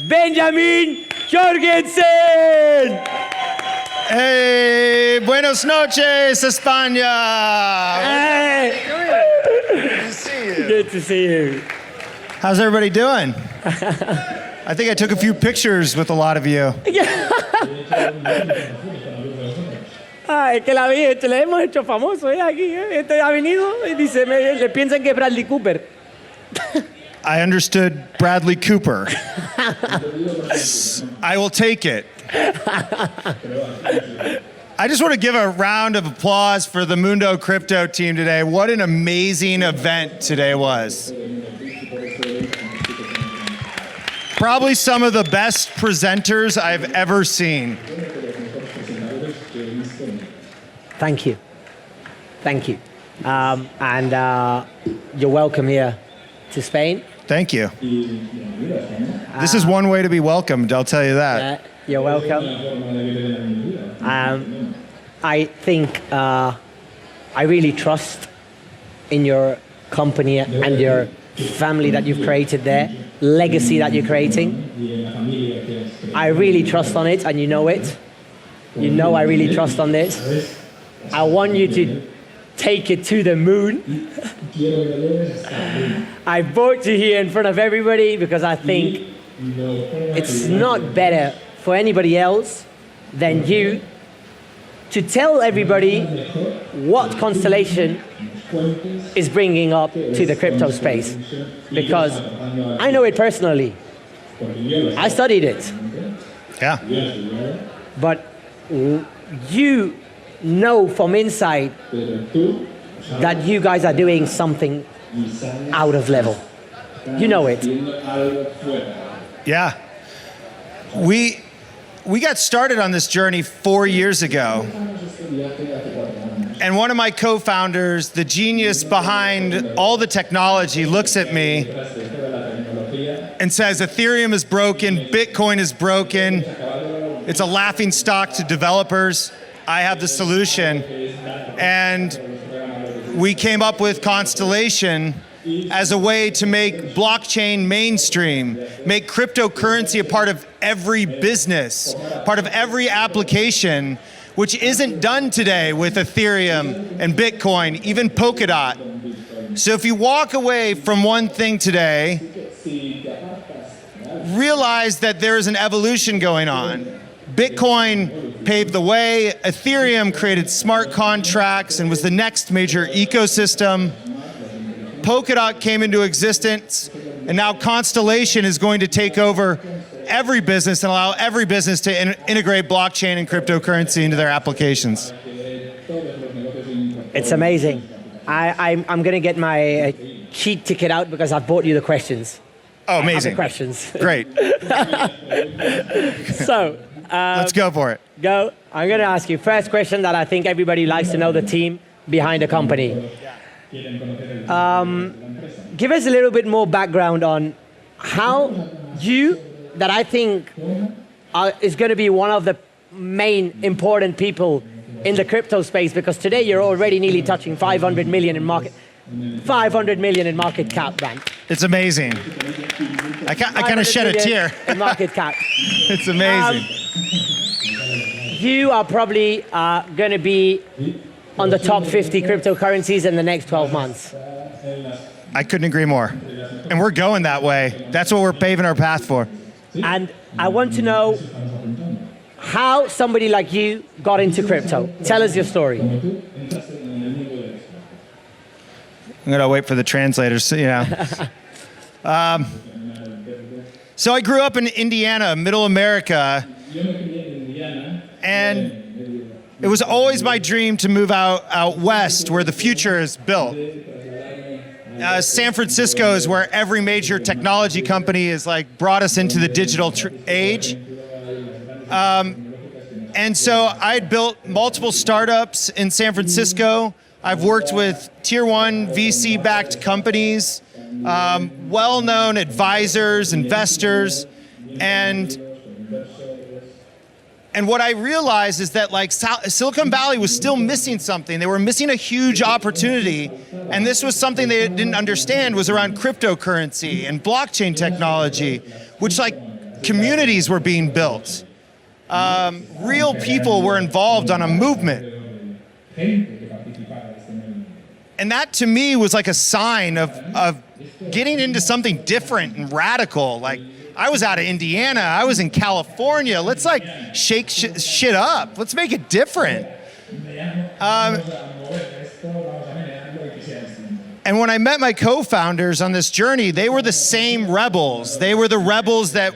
Benjamin Jorgensen. Hey, buenos noches, España. Hey. Good to see you. Good to see you. How's everybody doing? I think I took a few pictures with a lot of you. Es que la hemos hecho famoso aquí. Este ha venido y dice, le piensan que es Bradley Cooper. I understood Bradley Cooper. I will take it. I just want to give a round of applause for the Mundo crypto team today. What an amazing event today was. Probably some of the best presenters I've ever seen. Thank you. Thank you. You're welcome here to Spain. Thank you. This is one way to be welcomed, I'll tell you that. You're welcome. I think I really trust in your company and your family that you've created there, legacy that you're creating. I really trust on it, and you know it. You know I really trust on this. I want you to take it to the moon. I brought you here in front of everybody because I think it's not better for anybody else than you to tell everybody what Constellation is bringing up to the crypto space. Because I know it personally. I studied it. Yeah. But you know from inside that you guys are doing something out of level. You know it. Yeah. We got started on this journey 4 years ago. And one of my co-founders, the genius behind all the technology, looks at me and says, Ethereum is broken, Bitcoin is broken, it's a laughing stock to developers. I have the solution. And we came up with Constellation as a way to make blockchain mainstream, make cryptocurrency a part of every business, part of every application, which isn't done today with Ethereum and Bitcoin, even Polkadot. So if you walk away from one thing today, realize that there is an evolution going on. Bitcoin paved the way, Ethereum created smart contracts and was the next major ecosystem. Polkadot came into existence, and now Constellation is going to take over every business and allow every business to integrate blockchain and cryptocurrency into their applications. It's amazing. I'm going to get my cheat ticket out because I've bought you the questions. Oh, amazing. The questions. Great. So, let's go for it. Go. I'm going to ask you first question that I think everybody likes to know the team behind the company. Give us a little bit more background on how you, that I think is going to be one of the main important people in the crypto space, because today you're already nearly touching 500 million in market cap, man. It's amazing. I kind of shed a tear. In market cap. It's amazing. You are probably going to be on the top 50 cryptocurrencies in the next 12 months. I couldn't agree more. And we're going that way. That's what we're paving our path for. And I want to know how somebody like you got into crypto. Tell us your story. I'm going to wait for the translators, So I grew up in Indiana, middle America, and it was always my dream to move out west where the future is built. San Francisco is where every major technology company is brought us into the digital age. And so I had built multiple startups in San Francisco. I've worked with tier one VC-backed companies, well-known advisors, investors, and what I realized is that Silicon Valley was still missing something. They were missing a huge opportunity, and this was something they didn't understand was around cryptocurrency and blockchain technology, which Communities were being built. Real people were involved on a movement. And that to me was like a sign of getting into something different and radical. Like, I was out of Indiana, I was in California. Let's like shake shit up. Let's make it different. And when I met my co-founders on this journey, they were the same rebels. They were the rebels that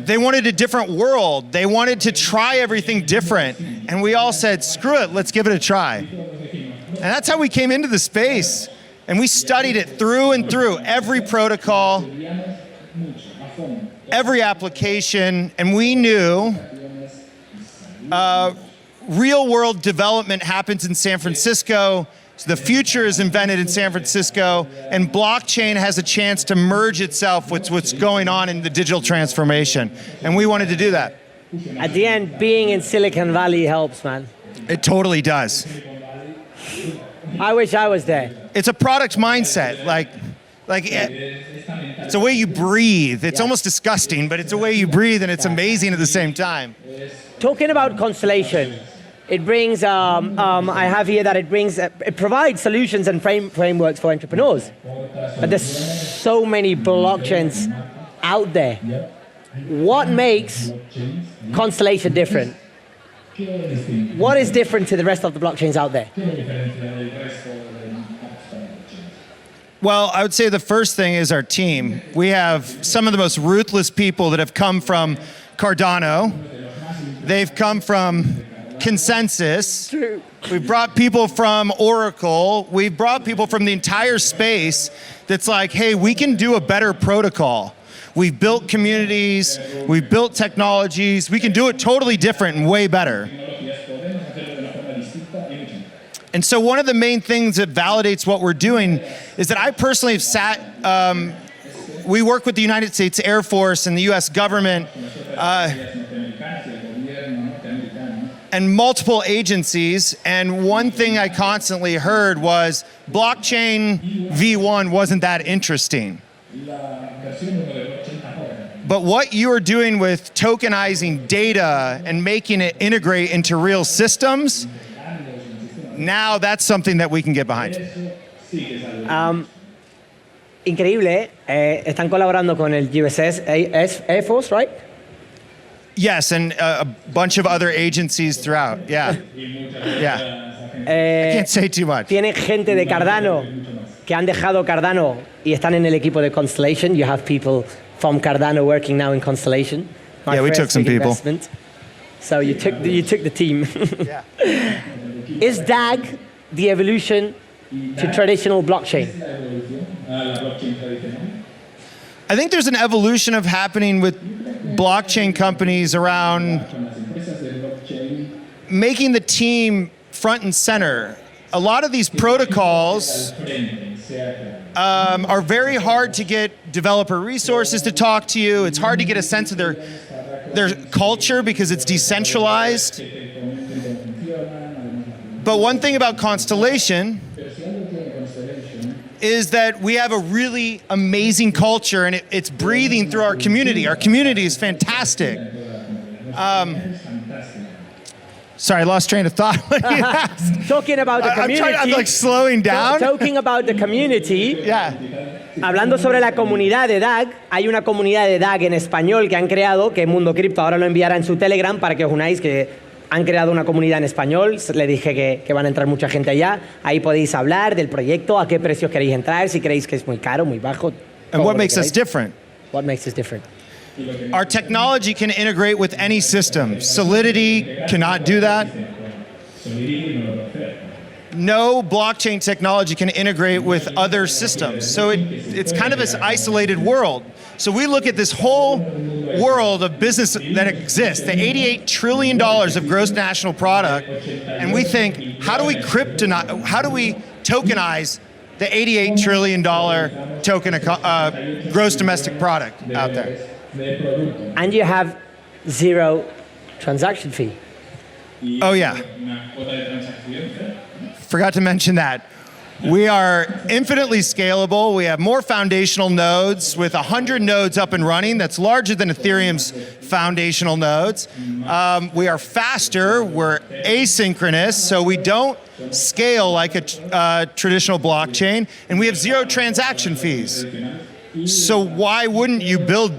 they wanted a different world. They wanted to try everything different. And we all said, screw it, let's give it a try. And that's how we came into the space. And we studied it through and through, every protocol, every application, and we knew real world development happens in San Francisco. So the future is invented in San Francisco, and blockchain has a chance to merge itself with what's going on in the digital transformation. And we wanted to do that. At the end, being in Silicon Valley helps, man. It totally does. I wish I was there. It's a product mindset. It's a way you breathe. It's almost disgusting, but it's a way you breathe, and it's amazing at the same time. Talking about Constellation, it brings, I have here that it provides solutions and frameworks for entrepreneurs. But there's so many blockchains out there. What makes Constellation different? What is different to the rest of the blockchains out there? Well, I would say the first thing is our team. We have some of the most ruthless people that have come from Cardano. They've come from Consensus. We've brought people from Oracle. We've brought people from the entire space that's like, hey, we can do a better protocol. We've built communities, we've built technologies, we can do it totally different and way better. And so one of the main things that validates what we're doing is that I personally have sat, we work with the United States Air Force and the US government, and multiple agencies, and one thing I constantly heard was blockchain V1 wasn't that interesting. But what you are doing with tokenizing data and making it integrate into real systems, now that's something that we can get behind. Increíble, están colaborando con el USS Air Force, right? Yes, and a bunch of other agencies throughout, yeah. I can't say too much. Tienen gente de Cardano que han dejado Cardano y están en el equipo de Constellation. You have people from Cardano working now in Constellation. Yeah, we took some people. So you took the team. Yeah. Is DAG the evolution to traditional blockchain? I think there's an evolution of happening with blockchain companies around making the team front and center. A lot of these protocols are very hard to get developer resources to talk to you. It's hard to get a sense of their culture because it's decentralized. But one thing about Constellation is that we have a really amazing culture, and it's breathing through our community. Our community is fantastic. Sorry, I lost train of thought when you asked. Talking about the community. I'm like slowing down. Talking about the community. Yeah. Hablando sobre la comunidad de DAG, hay una comunidad de DAG en español que han creado, que Mundo Cripto ahora lo enviará en su Telegram para que os unáis, que han creado una comunidad en español. Le dije que van a entrar mucha gente allá. Ahí podéis hablar del proyecto, a qué precios queréis entrar, si creéis que es muy caro, muy bajo. And what makes us different? What makes us different? Our technology can integrate with any system. Solidity cannot do that. No blockchain technology can integrate with other systems. So it's kind of this isolated world. So we look at this whole world of business that exists, the $88 trillion of gross national product, and we think, how do we tokenize the $88 trillion gross domestic product out there? And you have zero transaction fee. Oh yeah. Forgot to mention that. We are infinitely scalable. We have more foundational nodes with 100 nodes up and running. That's larger than Ethereum's foundational nodes. We are faster. We're asynchronous, so we don't scale like a traditional blockchain. And we have 0 transaction fees. So why wouldn't you build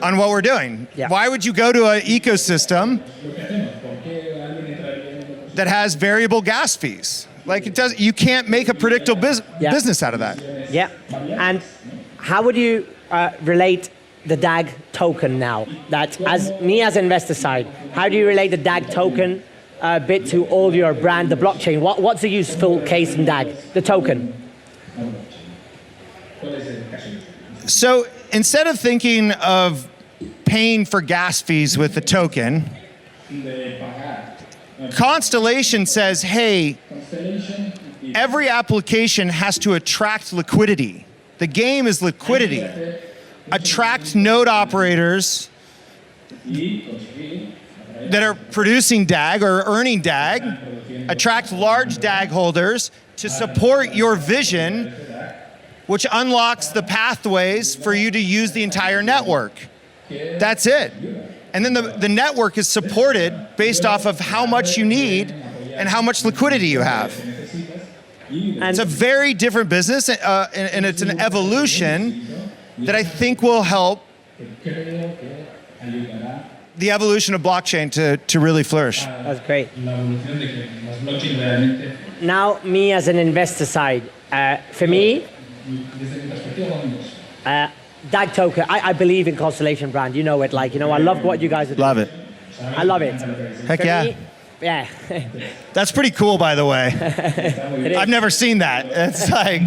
on what we're doing? Yeah. Why would you go to an ecosystem that has variable gas fees? Like it does, you can't make a predictable business out of that. Yeah. And how would you relate the DAG token now? That as an investor side, how do you relate the DAG token bit to all your brand, the blockchain? What's the useful case in DAG, the token? So instead of thinking of paying for gas fees with the token, Constellation says, hey, every application has to attract liquidity. The game is liquidity. Attract node operators that are producing DAG or earning DAG. Attract large DAG holders to support your vision, which unlocks the pathways for you to use the entire network. That's it. And then the network is supported based off of how much you need and how much liquidity you have. It's a very different business, and it's an evolution that I think will help the evolution of blockchain to really flourish. That's great. Now, me as an investor side, for me, DAG token, I believe in Constellation brand. You know it, I love what you guys are doing. Love it. I love it. Heck For yeah. me, yeah. That's pretty cool, by the way. I've never seen that. It's like,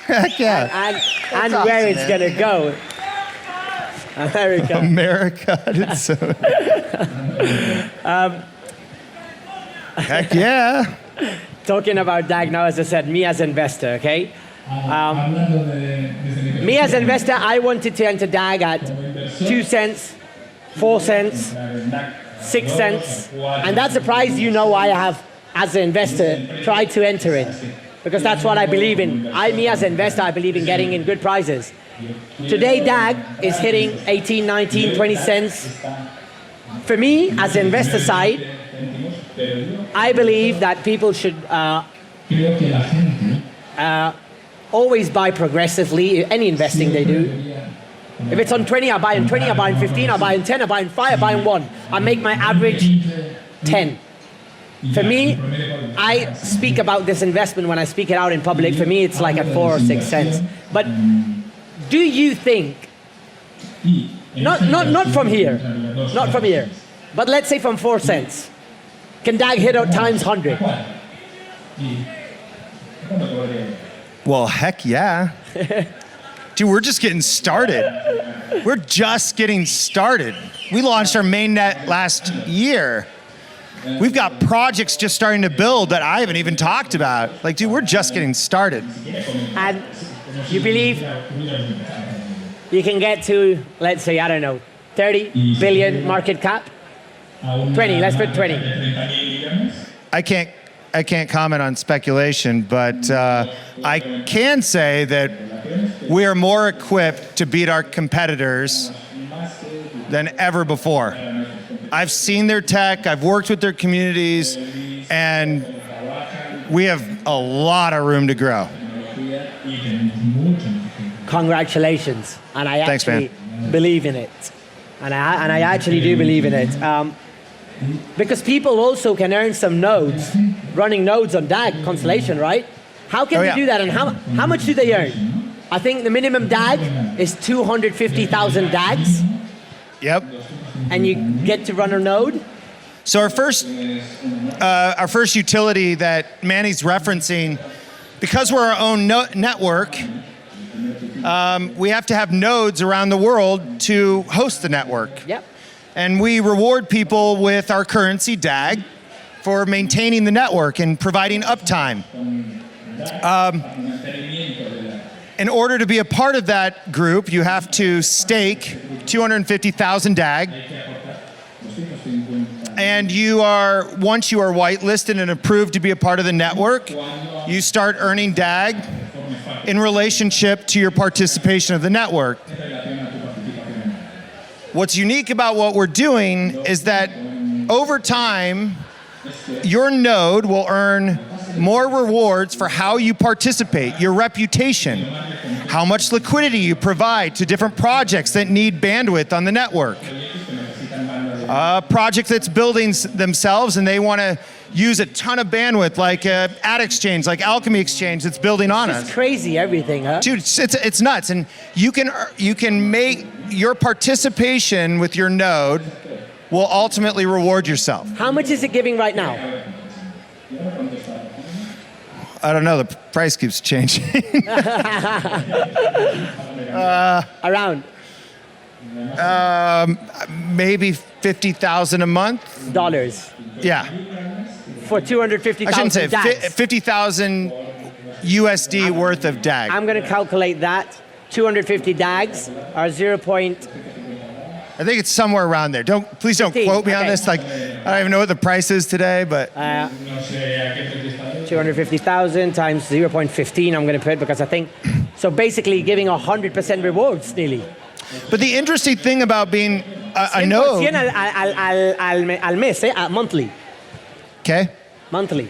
heck yeah. And where it's going to go. America. America. It's so... heck yeah. Talking about DAG now, as I said, me as an investor, okay? Me as an investor, I wanted to enter DAG at 2 cents, 4 cents, 6 cents. And that's the price I have, as an investor, tried to enter it. Because that's what I believe in. Me as an investor, I believe in getting in good prices. Today, DAG is hitting 18, 19, 20 cents. For me, as an investor side, I believe that people should always buy progressively, any investing they do. If it's on 20, I buy in 20, I buy in 15, I buy in 10, I buy in 5, I buy in 1. I make my average 10. For me, I speak about this investment when I speak it out in public. For me, it's like at 4 or 6 cents. But do you think, not from here, but let's say from 4 cents, can DAG hit out times 100? Well, heck yeah. Dude, we're just getting started. We're just getting started. We launched our mainnet last year. We've got projects just starting to build that I haven't even talked about. Dude, we're just getting started. And you believe you can get to, let's say, 30 billion market cap? 20, let's put 20. I can't comment on speculation, but I can say that we are more equipped to beat our competitors than ever before. I've seen their tech, I've worked with their communities, and we have a lot of room to grow. Congratulations. And I Thanks, actually believe in it. And I actually do believe in it. Because people also can earn some nodes, running nodes on DAG Constellation, right? How can they do that, and how much do they earn? I think the minimum DAG is 250,000 DAGs. Yep. And you get to run a node. So our first utility that Manny's referencing, because we're our own network, we have to have nodes around the world to host the network. Yep. And we reward people with our currency, DAG, for maintaining the network and providing uptime. In order to be a part of that group, you have to stake 250,000 DAG. And once you are whitelisted and approved to be a part of the network, you start earning DAG in relationship to your participation of the network. What's unique about what we're doing is that over time, your node will earn more rewards for how you participate, your reputation, how much liquidity you provide to different projects that need bandwidth on the network. A project that's building themselves and they want to use a ton of bandwidth, like Ad Exchange, like Alchemy Exchange that's building on us. It's crazy, everything, huh? Dude, it's nuts. And you can make your participation with your node will ultimately reward yourself. How much is it giving right now? I don't know, the price keeps changing. Around? Maybe 50,000 a month. Dollars. Yeah. For 250,000 I shouldn't say DAGs. 50,000 USD worth of DAG. I'm going to calculate that. 250 DAGs are 0. I think it's somewhere around there. Please don't 15, quote me on okay. this. Like, I don't even know what the price is today, but 250,000 times 0.15 I'm going to put, because I think, so basically giving 100% rewards nearly. But the interesting thing about being a node, 100% al mes, monthly. okay? Monthly.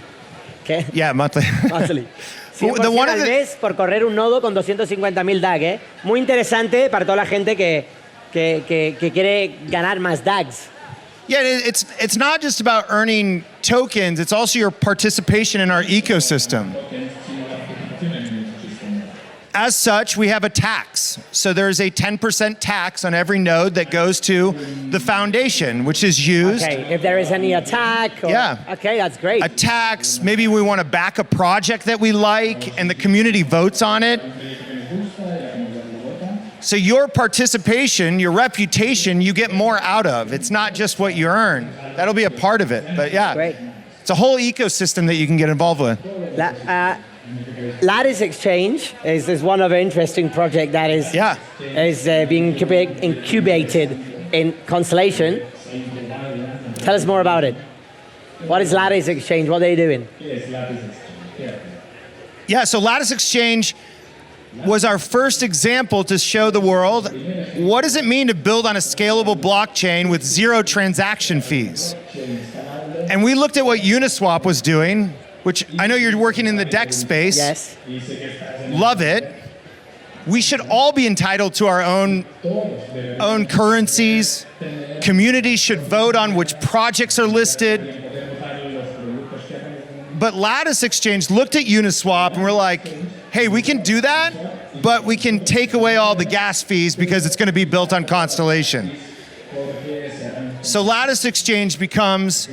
Okay? Yeah, monthly. Monthly. 100% The one of al the- mes por correr un nodo con 250,000 DAG, ¿eh? Muy interesante para toda la gente que quiere ganar más DAGs. Yeah, it's not just about earning tokens, it's also your participation in our ecosystem. As such, we have a tax. So there's a 10% tax on every node that goes to the foundation, which is used. Okay, if there is any attack. Or, Yeah. Okay, that's great. A tax, maybe we want to back a project that we like and the community votes on it. So your participation, your reputation, you get more out of. It's not just what you earn. That'll be a part of it. But yeah, Great. it's a whole ecosystem that you can get involved with. Lattice Exchange is one of the interesting project that is being incubated in Constellation. Tell us more about it. What is Lattice Exchange? What are they doing? Yeah, so Lattice Exchange was our first example to show the world what does it mean to build on a scalable blockchain with 0 transaction fees. And we looked at what Uniswap was doing, which I know you're working in the DEX space. Yes. Love it. We should all be entitled to our own currencies. Communities should vote on which projects are listed. But Lattice Exchange looked at Uniswap and we're like, hey, we can do that, but we can take away all the gas fees because it's going to be built on Constellation. So Lattice Exchange becomes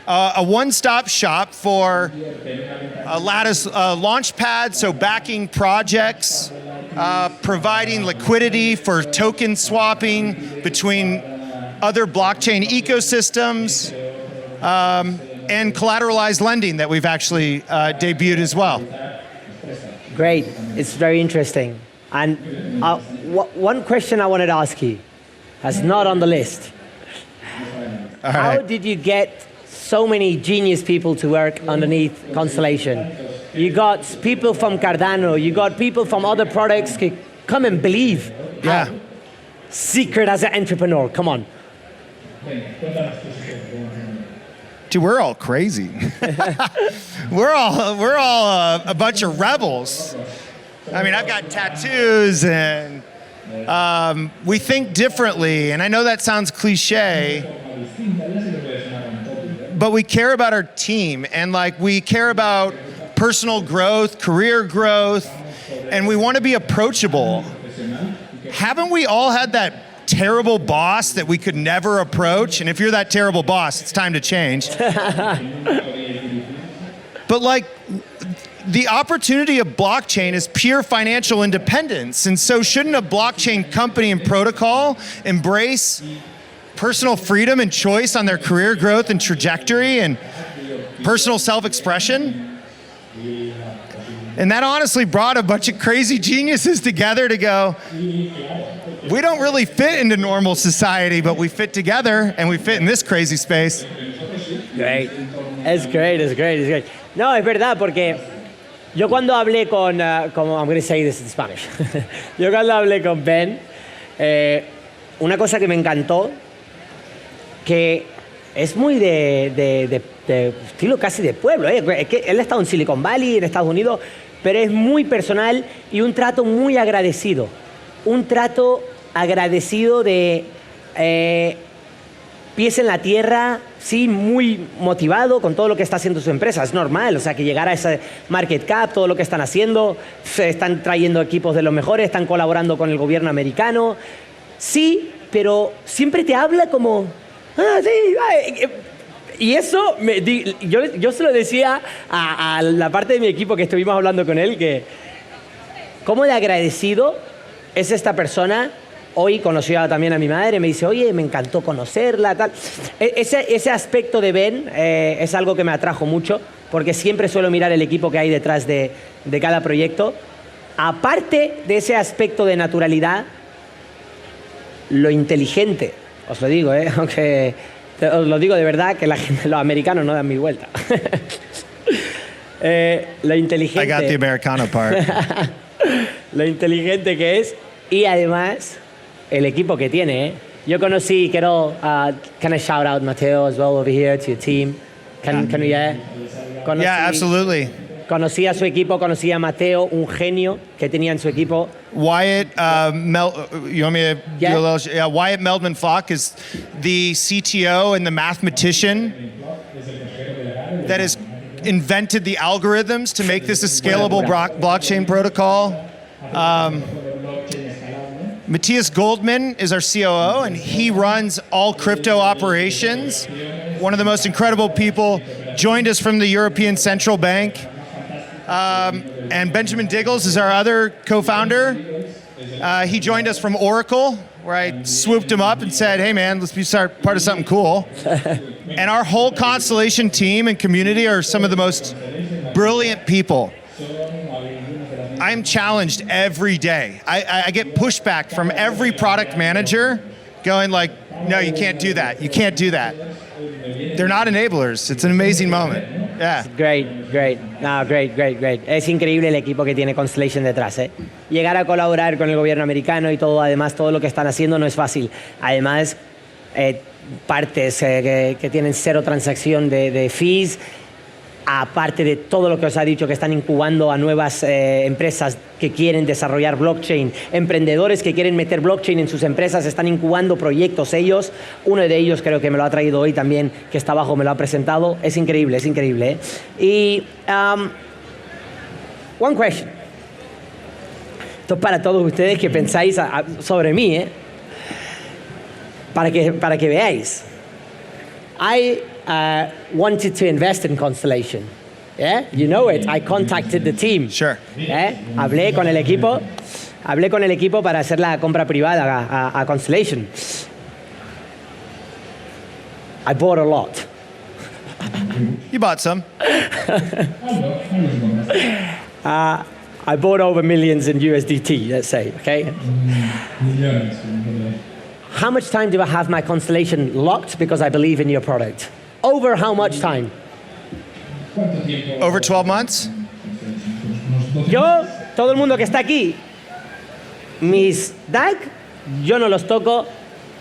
a one-stop shop for a Lattice launchpad, so backing projects, providing liquidity for token swapping between other blockchain ecosystems, and collateralized lending that we've actually debuted as well. Great. It's very interesting. And one question I wanted to ask you, that's not on the list. All How right. did you get so many genius people to work underneath Constellation? You got people from Cardano, you got people from other products. Come and believe. Yeah. Secret as an entrepreneur, come on. Dude, we're all crazy. we're all a bunch of rebels. I mean, I've got tattoos and we think differently. And I know that sounds cliche, but we care about our team and like we care about personal growth, career growth, and we want to be approachable. Haven't we all had that terrible boss that we could never approach? And if you're that terrible boss, it's time to change. But like, the opportunity of blockchain is pure financial independence. And so shouldn't a blockchain company and protocol embrace personal freedom and choice on their career growth and trajectory and personal self-expression? And that honestly brought a bunch of crazy geniuses together to go, we don't really fit into normal society, but we fit together and we fit in this crazy space. Great. It's great, it's great, it's great. No, es verdad, porque yo cuando hablé con, como I'm going to say this in Spanish, yo cuando hablé con Ben, una cosa que me encantó, que es muy de estilo casi de pueblo, es que él ha estado en Silicon Valley, en Estados Unidos, pero es muy personal y un trato muy agradecido. Un trato agradecido de pies en la tierra, sí, muy motivado con todo lo que está haciendo su empresa. Es normal, o sea, que llegar a ese market cap, todo lo que están haciendo, se están trayendo equipos de los mejores, están colaborando con el gobierno americano. Sí, pero siempre te habla como, sí, y eso, yo se lo decía a la parte de mi equipo que estuvimos hablando con él, que cómo de agradecido es esta persona. Hoy conoció también a mi madre, me dice, oye, me encantó conocerla, tal. Ese aspecto de Ben es algo que me atrajo mucho, porque siempre suelo mirar el equipo que hay detrás de cada proyecto. Aparte de ese aspecto de naturalidad, lo inteligente, os lo digo, aunque os lo digo de verdad, que los americanos no dan mi vuelta. Lo inteligente. I got the Americano part. Lo inteligente que es, y además el equipo que tiene. Yo conocí, can I shout out Mateo as well over here to your team? Can we, Yeah, absolutely. Conocí a su equipo, conocí a Mateo, un genio que tenía en su equipo. Wyatt, you want me to do a little? Yeah, Wyatt Meldman-Falk is the CTO and the mathematician that has invented the algorithms to make this a scalable blockchain protocol. Matthias Goldman is our COO, and he runs all crypto operations. One of the most incredible people, joined us from the European Central Bank. And Benjamin Diggles is our other co-founder. He joined us from Oracle, where I swooped him up and said, hey man, let's be part of something cool. And our whole Constellation team and community are some of the most brilliant people. I'm challenged every day. I get pushback from every product manager going like, no, you can't do that. You can't do that. They're not enablers. It's an amazing moment. Yeah. Great. No, great. Es increíble el equipo que tiene Constellation detrás, Llegar a colaborar con el gobierno americano y todo, además, todo lo que están haciendo no es fácil. Además, partes que tienen cero transacción de fees, aparte de todo lo que os ha dicho, que están incubando a nuevas empresas que quieren desarrollar blockchain, emprendedores que quieren meter blockchain en sus empresas, están incubando proyectos ellos. Uno de ellos creo que me lo ha traído hoy también, que está abajo, me lo ha presentado. Es increíble. Y one question. Esto es para todos ustedes que pensáis sobre mí, para que veáis. I wanted to invest in Constellation. Yeah, you know it. I contacted the team. Sure. Hablé con el equipo para hacer la compra privada a Constellation. I bought a lot. You bought some. I bought over millions in USDT, let's say, okay? How much time do I have my Constellation locked because I believe in your product? Over how much time? Over 12 months? Yo, todo el mundo que está aquí, mis DAG, yo no los toco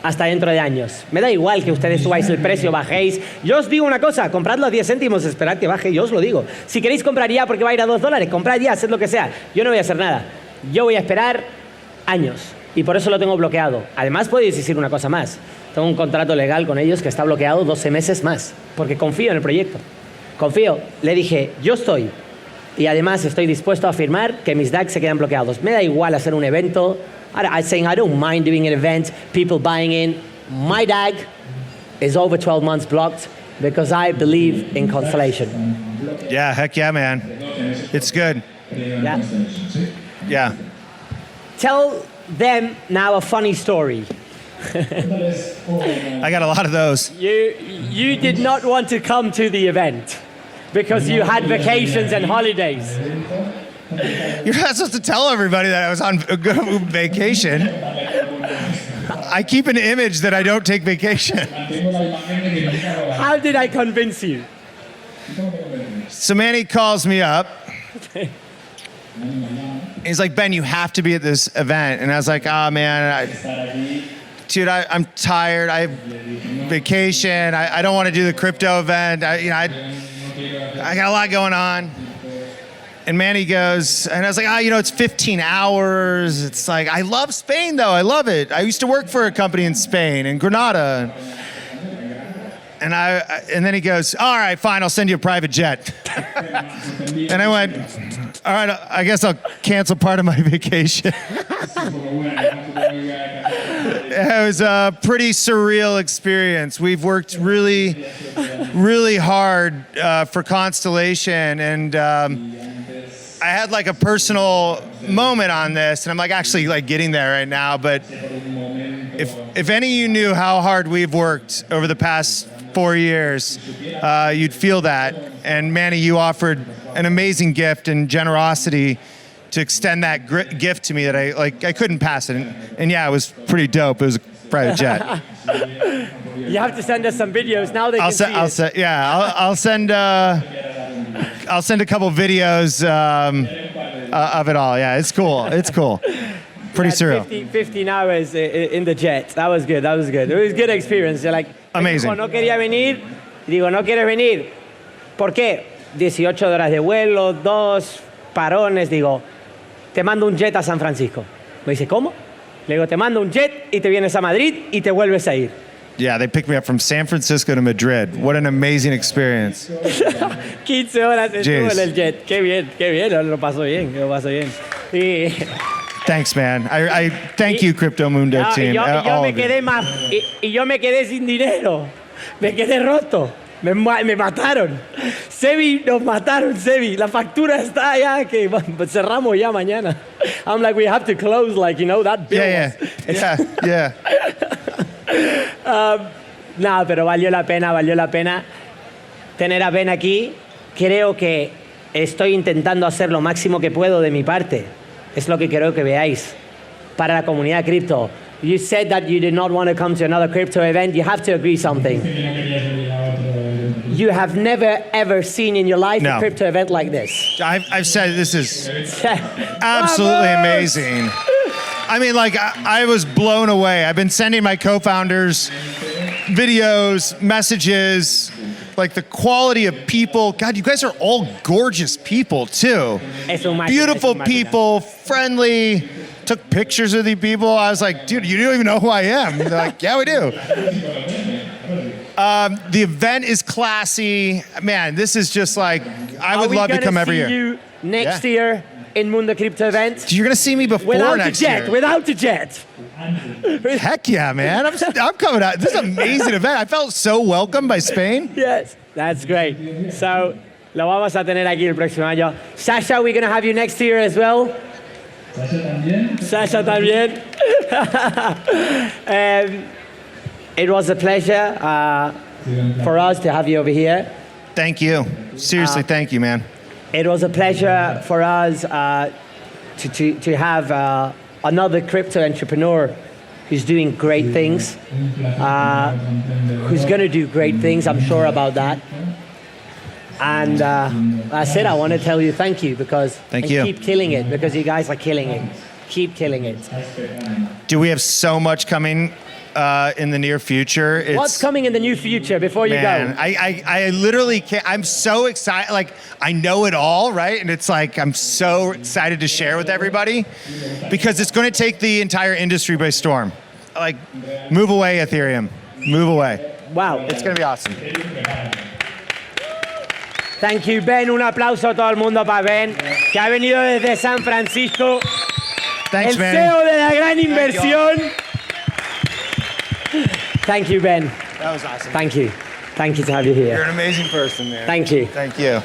hasta dentro de años. Me da igual que ustedes subáis el precio, bajéis. Yo os digo una cosa, compradlo a 10 céntimos, esperad que baje, yo os lo digo. Si queréis comprar ya porque va a ir a $2, comprad ya, haced lo que sea. Yo no voy a hacer nada. Yo voy a esperar años y por eso lo tengo bloqueado. Además, podéis decir una cosa más. Tengo un contrato legal con ellos que está bloqueado 12 meses más, porque confío en el proyecto. Confío. Le dije, yo estoy. Y además estoy dispuesto a afirmar que mis DAG se quedan bloqueados. Me da igual hacer un evento. I'm saying I don't mind doing an event, people buying in. My DAG is over 12 months blocked because I believe in Constellation. Yeah, heck yeah, man. It's good. Yeah. Yeah. Tell them now a funny story. I got a lot of those. You did not want to come to the event because you had vacations and holidays. You're not supposed to tell everybody that I was on a good vacation. I keep an image that I don't take vacation. How did I convince you? So Manny calls me up. He's like, Ben, you have to be at this event. And I was like, oh man, dude, I'm tired. I have vacation. I don't want to do the crypto event. I got a lot going on. And Manny goes, and I was like, it's 15 hours. It's like, I love Spain though. I love it. I used to work for a company in Spain, in Granada. And then he goes, all right, fine, I'll send you a private jet. And I went, all right, I guess I'll cancel part of my vacation. It was a pretty surreal experience. We've worked really, really hard for Constellation, and I had like a personal moment on this, and I'm like actually like getting there right now. But if any of you knew how hard we've worked over the past 4 years, you'd feel that. And Manny, you offered an amazing gift and generosity to extend that gift to me that I couldn't pass it. And yeah, it was pretty dope. It was a private jet. You have to send us some videos now. I'll send a couple videos of it all. Yeah, it's cool. It's cool. Pretty surreal. 15 hours in the jet. That was good. It was a good experience. You're like, amazing. No quería venir. Digo, no quieres venir. ¿Por qué? 18 horas de vuelo, 2 parones. Digo, te mando un jet a San Francisco. Me dice, ¿cómo? Le digo, te mando un jet y te vienes a Madrid y te vuelves a ir. Yeah, they picked me up from San Francisco to Madrid. What an amazing experience. 15 horas estuvo en el jet. Qué bien. Lo pasó bien. Y thanks, man. I thank you, CryptoMundo team. Yo me quedé sin dinero. Me quedé roto. Me mataron. Sebi, nos mataron, Sebi. La factura está allá que cerramos ya mañana. I'm like, we have to close, like, that bill. Yeah. No, pero valió la pena tener a Ben aquí. Creo que estoy intentando hacer lo máximo que puedo de mi parte. Es lo que quiero que veáis para la comunidad cripto. You said that you did not want to come to another crypto event. You have to agree something. You have never, ever seen in your life a crypto event like this. I've said this is absolutely amazing. I mean, like, I was blown away. I've been sending my co-founders videos, messages, like the quality of people. God, you guys are all gorgeous people, too. Beautiful people, friendly. Took pictures of these people. I was like, dude, you don't even know who I am. They're like, yeah, we do. The event is classy. Man, this is just like, I would love to come every year. Are we going to see you next year in Mundo Crypto event? You're going to see me before next year. Without the jet. Heck yeah, man. I'm coming out. This is an amazing event. I felt so welcomed by Spain. Yes, that's great. So, lo vamos a tener aquí el próximo año. Sasha, we're going to have you next year as well. Sasha también. It was a pleasure for us to have you over here. Thank you. Seriously, thank you, man. It was a pleasure for us to have another crypto entrepreneur who's doing great things, who's going to do great things, I'm sure about that. And I said I want to tell you thank you because keep killing it, because you guys are killing it. Keep killing it. Do we have so much coming in the near future? What's coming in the near future before you go? I literally can't. I'm so excited. Like, I know it all, right? And it's like, I'm so excited to share with everybody because it's going to take the entire industry by storm. Like, move away, Ethereum. Move away. Wow. It's going to be awesome. Thank you, Ben. Un aplauso a todo el mundo para Ben, que ha venido desde San Francisco. Thanks, el man. CEO de la gran inversión. Thank you, Ben. That was awesome. Thank you. Thank you to have you here. You're an amazing person, man. Thank you. Thank you.